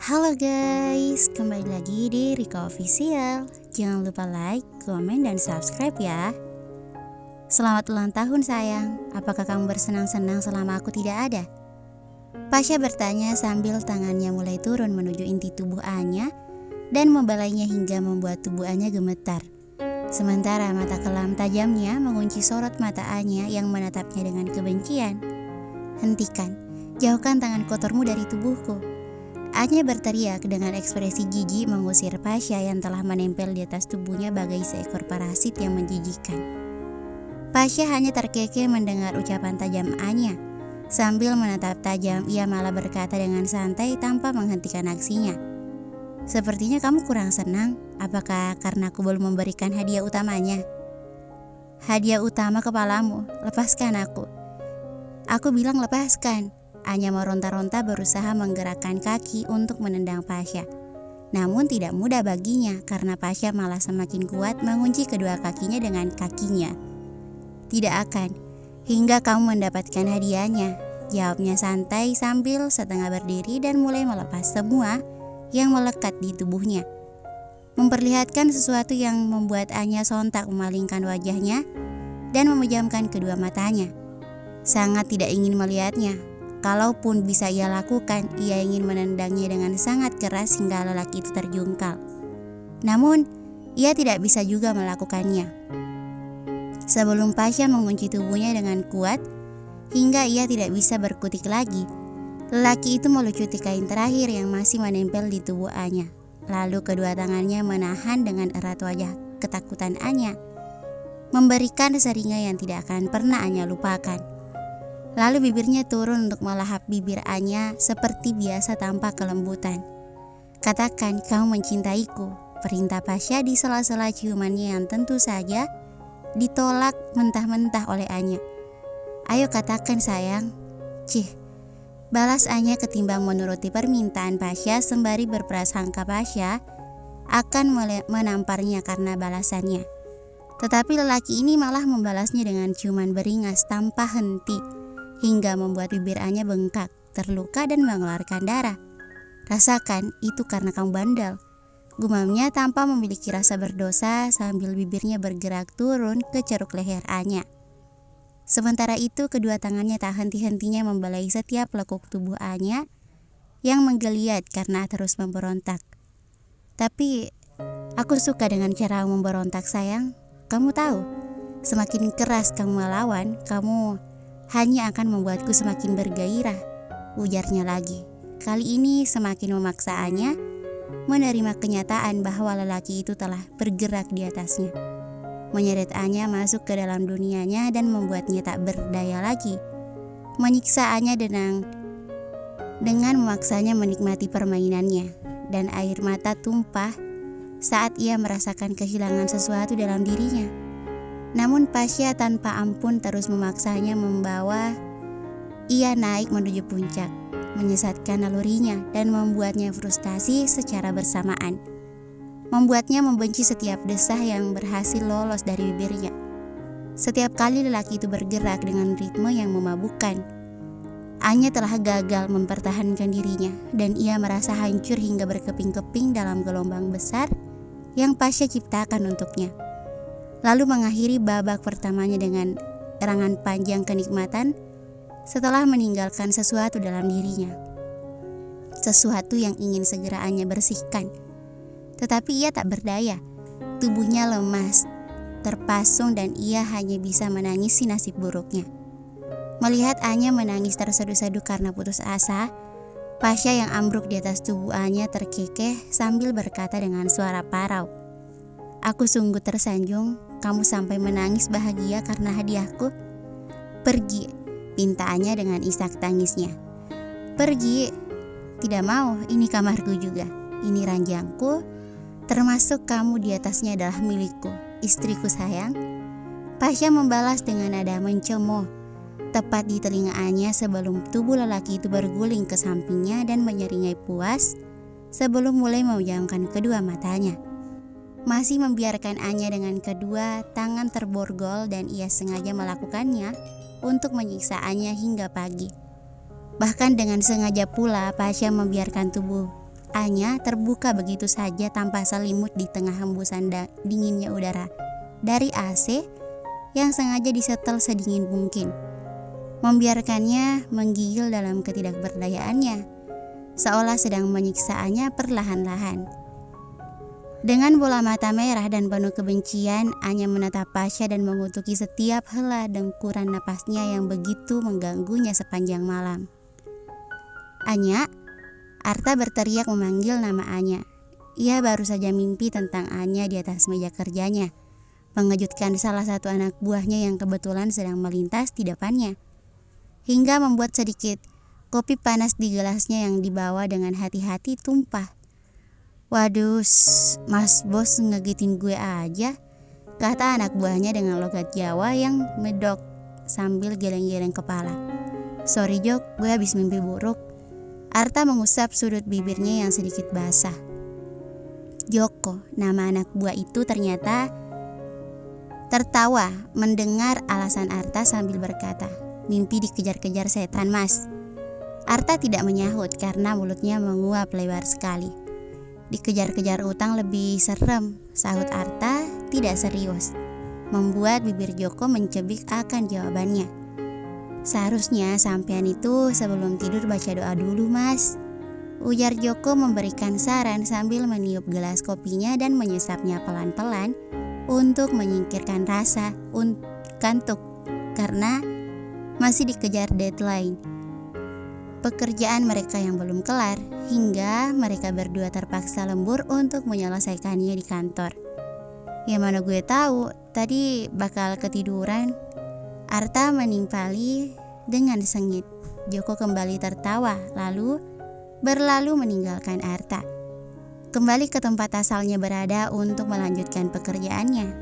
Halo guys, kembali lagi di Rika Official. Jangan lupa like, komen, dan subscribe ya. Selamat ulang tahun sayang. Apakah kamu bersenang-senang selama aku tidak ada? Pasha bertanya sambil tangannya mulai turun menuju inti tubuh Anya dan membalainya hingga membuat tubuh Anya gemetar. Sementara mata kelam tajamnya mengunci sorot mata Anya yang menatapnya dengan kebencian. Hentikan, jauhkan tangan kotormu dari tubuhku. Anya berteriak dengan ekspresi jijik mengusir Pasha yang telah menempel di atas tubuhnya bagai seekor parasit yang menjijikkan. Pasha hanya terkekeh mendengar ucapan tajam Anya. Sambil menatap tajam, ia malah berkata dengan santai tanpa menghentikan aksinya. Sepertinya kamu kurang senang. Apakah karena aku belum memberikan hadiah utamanya? Hadiah utama kepalamu, lepaskan aku. Aku bilang lepaskan. Anya meronta-ronta berusaha menggerakkan kaki untuk menendang Pasha. Namun tidak mudah baginya karena Pasha malah semakin kuat mengunci kedua kakinya dengan kakinya. Tidak akan, hingga kamu mendapatkan hadiahnya, jawabnya santai sambil setengah berdiri dan mulai melepas semua yang melekat di tubuhnya. Memperlihatkan sesuatu yang membuat Anya sontak memalingkan wajahnya dan memejamkan kedua matanya. Sangat tidak ingin melihatnya. Kalaupun bisa ia lakukan, ia ingin menendangnya dengan sangat keras hingga lelaki itu terjungkal. Namun, ia tidak bisa juga melakukannya. Sebelum Pasha mengunci tubuhnya dengan kuat, hingga ia tidak bisa berkutik lagi, lelaki itu melucuti kain terakhir yang masih menempel di tubuh Anya. Lalu kedua tangannya menahan dengan erat wajah ketakutan Anya, memberikan seringai yang tidak akan pernah Anya lupakan. Lalu bibirnya turun untuk melahap bibir Anya seperti biasa tanpa kelembutan. Katakan kamu mencintaiku, perintah Pasha di sela-sela ciumannya yang tentu saja ditolak mentah-mentah oleh Anya. Ayo katakan sayang. Cih, balas Anya ketimbang menuruti permintaan Pasha sembari berprasangka Pasha akan menamparnya karena balasannya. Tetapi lelaki ini malah membalasnya dengan ciuman beringas tanpa henti, hingga membuat bibir Anya bengkak, terluka dan mengeluarkan darah. Rasakan, itu karena kamu bandel, gumamnya tanpa memiliki rasa berdosa sambil bibirnya bergerak turun ke ceruk leher Anya. Sementara itu kedua tangannya tak henti-hentinya membalai setiap lekuk tubuh Anya yang menggeliat karena terus memberontak. Tapi aku suka dengan cara memberontak sayang. Kamu tahu, semakin keras kamu melawan, kamu hanya akan membuatku semakin bergairah, ujarnya lagi. Kali ini semakin memaksa Anya menerima kenyataan bahwa lelaki itu telah bergerak di atasnya. Menyeret Anya masuk ke dalam dunianya dan membuatnya tak berdaya lagi. Menyiksa Anya dengan memaksanya menikmati permainannya, dan air mata tumpah saat ia merasakan kehilangan sesuatu dalam dirinya. Namun Pasha tanpa ampun terus memaksanya membawa ia naik menuju puncak, menyesatkan nalurinya dan membuatnya frustasi secara bersamaan. Membuatnya membenci setiap desah yang berhasil lolos dari bibirnya. Setiap kali lelaki itu bergerak dengan ritme yang memabukkan, Anya telah gagal mempertahankan dirinya dan ia merasa hancur hingga berkeping-keping dalam gelombang besar yang Pasha ciptakan untuknya. Lalu mengakhiri babak pertamanya dengan erangan panjang kenikmatan setelah meninggalkan sesuatu dalam dirinya. Sesuatu yang ingin segera Anya bersihkan. Tetapi ia tak berdaya. Tubuhnya lemas, terpasung dan ia hanya bisa menangisi nasib buruknya. Melihat Anya menangis terseduh-seduh karena putus asa, Pasha yang ambruk di atas tubuh Anya terkekeh sambil berkata dengan suara parau, "Aku sungguh tersanjung. Kamu sampai menangis bahagia karena hadiahku. Pergi," pinta Anya dengan isak tangisnya. "Pergi." "Tidak mau, ini kamarku juga. Ini ranjangku, termasuk kamu di atasnya adalah milikku, istriku sayang." Pasha membalas dengan nada mencemooh, tepat di telinga Anya sebelum tubuh lelaki itu berguling ke sampingnya dan menyeringai puas sebelum mulai memejamkan kedua matanya. Masih membiarkan Anya dengan kedua tangan terborgol dan ia sengaja melakukannya untuk menyiksa Anya hingga pagi. Bahkan dengan sengaja pula Pasha membiarkan tubuh Anya terbuka begitu saja tanpa selimut di tengah hembusan dinginnya udara dari AC yang sengaja disetel sedingin mungkin, membiarkannya menggigil dalam ketidakberdayaannya, seolah sedang menyiksa Anya perlahan-lahan. Dengan bola mata merah dan penuh kebencian, Anya menatap Pasha dan mengutuki setiap hela dengkuran napasnya yang begitu mengganggunya sepanjang malam. Anya, Arta berteriak memanggil nama Anya. Ia baru saja mimpi tentang Anya di atas meja kerjanya, mengejutkan salah satu anak buahnya yang kebetulan sedang melintas di depannya, hingga membuat sedikit kopi panas di gelasnya yang dibawa dengan hati-hati tumpah. "Waduh, Mas Bos ngegitin gue aja," kata anak buahnya dengan logat Jawa yang medok sambil geleng-geleng kepala. "Sorry Jok, gue habis mimpi buruk." Arta mengusap sudut bibirnya yang sedikit basah. Joko, nama anak buah itu, ternyata tertawa mendengar alasan Arta sambil berkata, "Mimpi dikejar-kejar setan, Mas." Arta tidak menyahut karena mulutnya menguap lebar sekali. "Dikejar-kejar utang lebih serem," sahut Arta tidak serius, membuat bibir Joko mencebik akan jawabannya. "Seharusnya sampean itu sebelum tidur baca doa dulu, Mas," ujar Joko memberikan saran sambil meniup gelas kopinya dan menyesapnya pelan-pelan untuk menyingkirkan rasa kantuk karena masih dikejar deadline pekerjaan mereka yang belum kelar, hingga mereka berdua terpaksa lembur untuk menyelesaikannya di kantor. "Ya mana gue tahu, tadi bakal ketiduran," Arta menimpali dengan sengit. Joko kembali tertawa, lalu berlalu meninggalkan Arta, kembali ke tempat asalnya berada untuk melanjutkan pekerjaannya.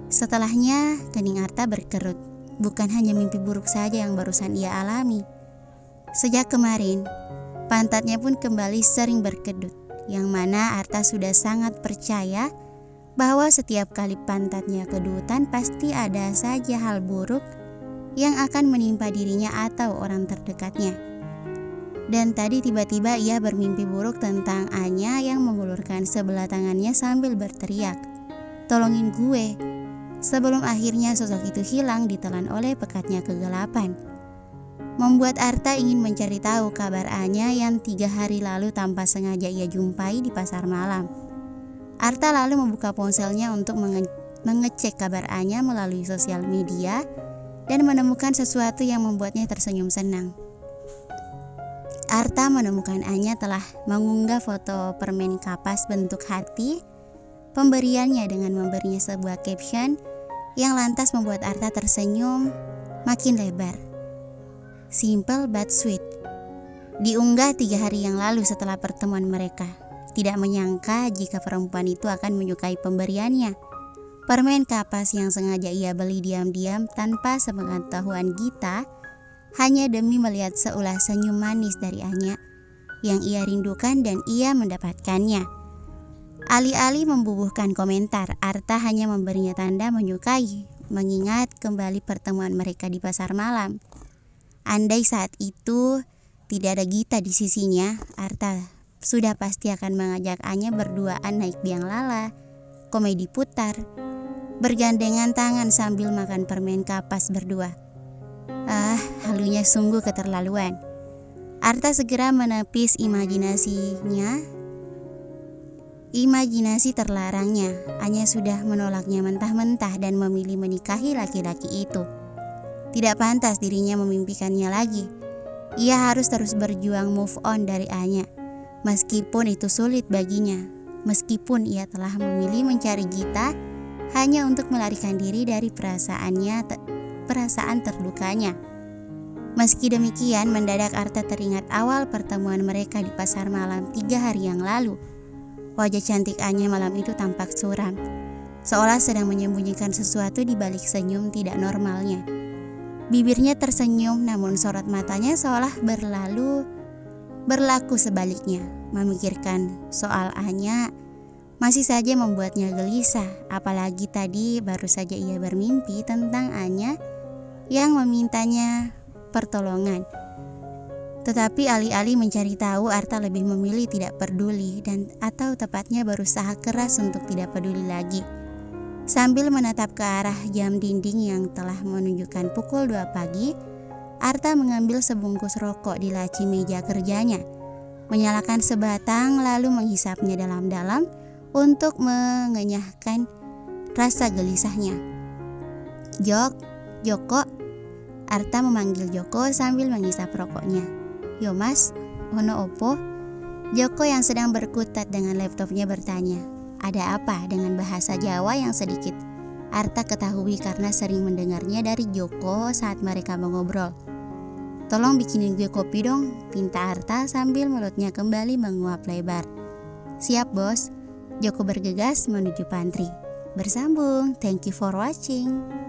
Setelahnya, kening Arta berkerut. Bukan hanya mimpi buruk saja yang barusan ia alami. Sejak kemarin, pantatnya pun kembali sering berkedut, yang mana Arta sudah sangat percaya bahwa setiap kali pantatnya kedutan pasti ada saja hal buruk yang akan menimpa dirinya atau orang terdekatnya. Dan tadi tiba-tiba ia bermimpi buruk tentang Anya yang mengulurkan sebelah tangannya sambil berteriak, "Tolongin gue," sebelum akhirnya sosok itu hilang ditelan oleh pekatnya kegelapan. Membuat Arta ingin mencari tahu kabar Anya yang 3 hari lalu tanpa sengaja ia jumpai di pasar malam. Arta lalu membuka ponselnya untuk mengecek kabar Anya melalui sosial media dan menemukan sesuatu yang membuatnya tersenyum senang. Arta menemukan Anya telah mengunggah foto permen kapas bentuk hati pemberiannya dengan memberinya sebuah caption yang lantas membuat Arta tersenyum makin lebar. "Simple but sweet." Diunggah 3 hari yang lalu setelah pertemuan mereka. Tidak menyangka jika perempuan itu akan menyukai pemberiannya. Permen kapas yang sengaja ia beli diam-diam tanpa sepengetahuan Gita, hanya demi melihat seulah senyum manis dari Anya yang ia rindukan dan ia mendapatkannya. Alih-alih membubuhkan komentar, Arta hanya memberinya tanda menyukai, mengingat kembali pertemuan mereka di pasar malam. Andai saat itu tidak ada Gita di sisinya, Arta sudah pasti akan mengajak Anya berduaan naik biang lala, komedi putar, bergandengan tangan sambil makan permen kapas berdua. Halunya sungguh keterlaluan. Arta segera menepis imajinasi terlarangnya. Anya sudah menolaknya mentah-mentah dan memilih menikahi laki-laki itu. Tidak pantas dirinya memimpikannya lagi. Ia harus terus berjuang move on dari Anya, meskipun itu sulit baginya. Meskipun ia telah memilih mencari Gita hanya untuk melarikan diri dari perasaan terdukanya. Meski demikian, mendadak Arta teringat awal pertemuan mereka di pasar malam 3 hari yang lalu. Wajah cantik Anya malam itu tampak suram, seolah sedang menyembunyikan sesuatu di balik senyum tidak normalnya. Bibirnya tersenyum, namun sorot matanya seolah berlaku sebaliknya. Memikirkan soal Anya masih saja membuatnya gelisah, apalagi tadi baru saja ia bermimpi tentang Anya yang memintanya pertolongan. Tetapi alih-alih mencari tahu, Arta lebih memilih tidak peduli atau tepatnya berusaha keras untuk tidak peduli lagi. Sambil menatap ke arah jam dinding yang telah menunjukkan pukul 2 pagi, Arta mengambil sebungkus rokok di laci meja kerjanya, menyalakan sebatang lalu menghisapnya dalam-dalam untuk mengenyahkan rasa gelisahnya. Joko. Arta memanggil Joko sambil menghisap rokoknya. Yo mas, ono opo? Joko yang sedang berkutat dengan laptopnya bertanya. Ada apa dengan bahasa Jawa yang sedikit Arta ketahui karena sering mendengarnya dari Joko saat mereka mengobrol. Tolong bikinin gue kopi dong, pinta Arta sambil mulutnya kembali menguap lebar. Siap bos, Joko bergegas menuju pantry. Bersambung, thank you for watching.